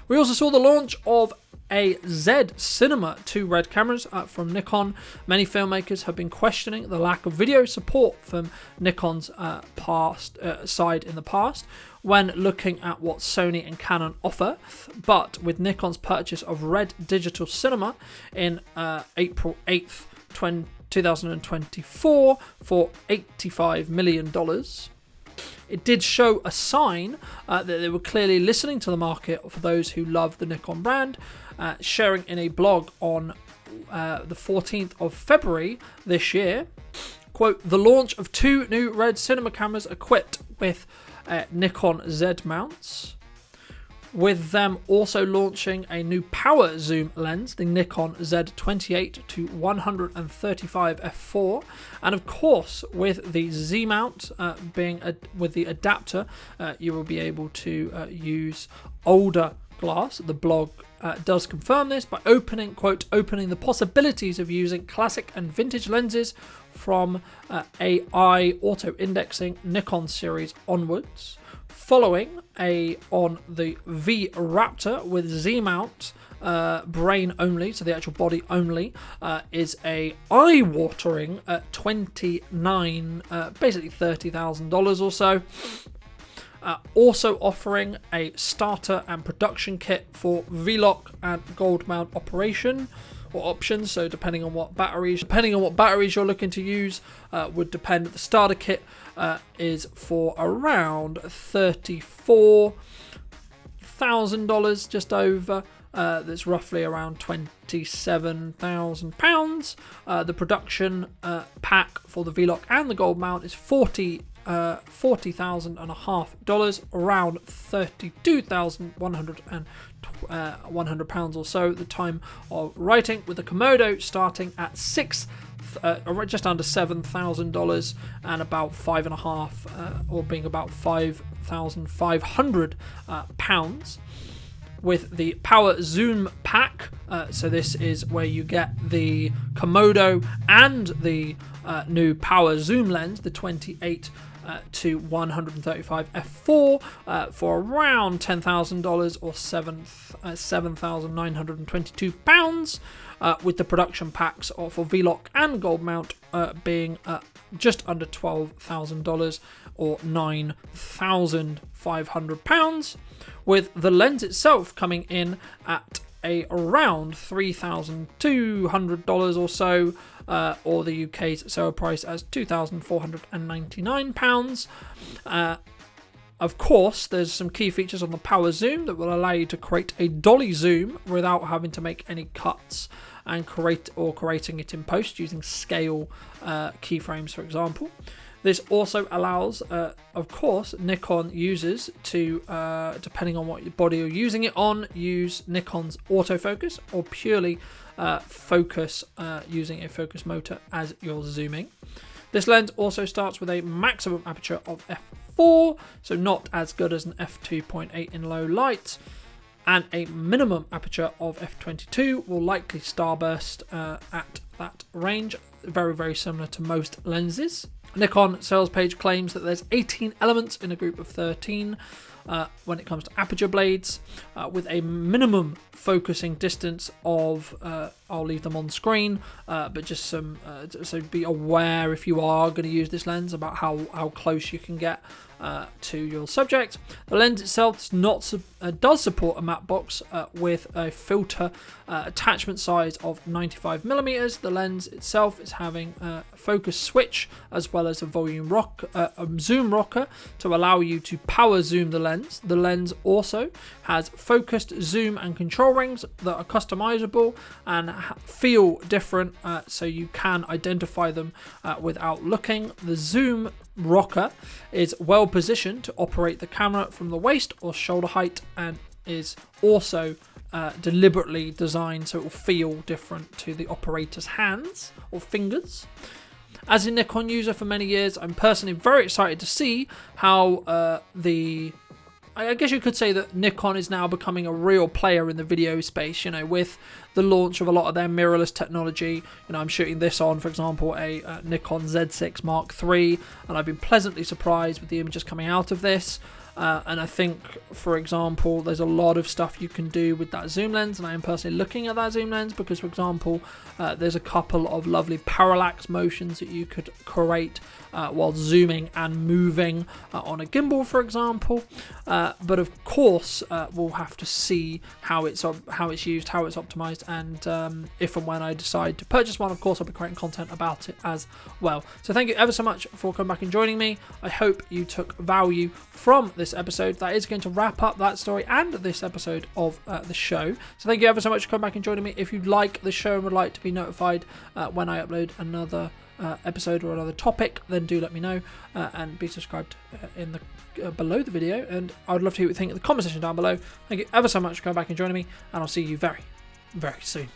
We also saw the launch of a Z Cinema 2 Red cameras from Nikon. Many filmmakers have been questioning the lack of video support from Nikon's side in the past when looking at what Sony and Canon offer, but with Nikon's purchase of Red Digital Cinema in April 8th, 2024 for $85 million, it did show a sign that they were clearly listening to the market for those who love the Nikon brand, sharing in a blog on the 14th of February this year, quote, the launch of 2 new Red cinema cameras equipped with Nikon Z mounts, with them also launching a new power zoom lens, the Nikon Z28 to 135 f4, and of course with the Z mount with the adapter, you will be able to use older glass. The blog does confirm this by opening the possibilities of using classic and vintage lenses from AI auto indexing Nikon series onwards, following on the V-Raptor with Z mount, brain only, so the actual body only, is a eye-watering basically $30,000 or so. Also offering a starter and production kit for V-Lock and gold mount operation or options. So depending on what batteries you're looking to use, would depend. The starter kit is for around $34,000, just over. That's roughly around £27,000. The production pack for the V-Lock and the gold mount is $40,500, around £32,100 or so at the time of writing, with the Komodo starting at just under $7,000 and about £5,500 or being about £5,500. With the power zoom pack, so this is where you get the Komodo and the new power zoom lens, the 28 to 135 f4 for around $10,000 or £7,922, with the production packs for V-Lock and gold mount being just under $12,000 or £9,500, with the lens itself coming in at around $3,200 or so, or the UK's sale price as £2,499. Of course, there's some key features on the power zoom that will allow you to create a dolly zoom without having to make any cuts and creating it in post using scale keyframes, for example. This also allows, of course, Nikon users to, depending on what body you're using it on, use Nikon's autofocus or purely focus using a focus motor as you're zooming. This lens also starts with a maximum aperture of f4, so not as good as an f2.8 in low light, and a minimum aperture of f22 will likely starburst at that range, very, very similar to most lenses. Nikon sales page claims that there's 18 elements in a group of 13 when it comes to aperture blades, with a minimum focusing distance of, I'll leave them on screen, but just some, so be aware if you are going to use this lens about how close you can get to your subject. The lens itself does support a matte box with a filter attachment size of 95mm. The lens itself is having a focus switch as well as a zoom rocker to allow you to power zoom the lens. The lens also has focused zoom and control rings that are customizable and feel different, so you can identify them without looking. The zoom rocker is well positioned to operate the camera from the waist or shoulder height, and is also deliberately designed so it will feel different to the operator's hands or fingers. As a Nikon user for many years, I'm personally very excited to see how I guess you could say that Nikon is now becoming a real player in the video space, with the launch of a lot of their mirrorless technology. I'm shooting this on, for example, a Nikon Z6 Mark III, and I've been pleasantly surprised with the images coming out of this. And I think, for example, there's a lot of stuff you can do with that zoom lens, and I am personally looking at that zoom lens because, for example, there's a couple of lovely parallax motions that you could create while zooming and moving on a gimbal, for example. But of course, we'll have to see how it's used, how it's optimized, and if and when I decide to purchase one, of course, I'll be creating content about it as well. So thank you ever so much for coming back and joining me. I hope you took value from this episode. That is going to wrap up that story and this episode of the show. So thank you ever so much for coming back and joining me. If you like the show and would like to be notified when I upload another episode or another topic, then do let me know, and be subscribed in the below the video, and I would love to hear what you think in the comment section down below. Thank you ever so much for coming back and joining me, and I'll see you very, very soon.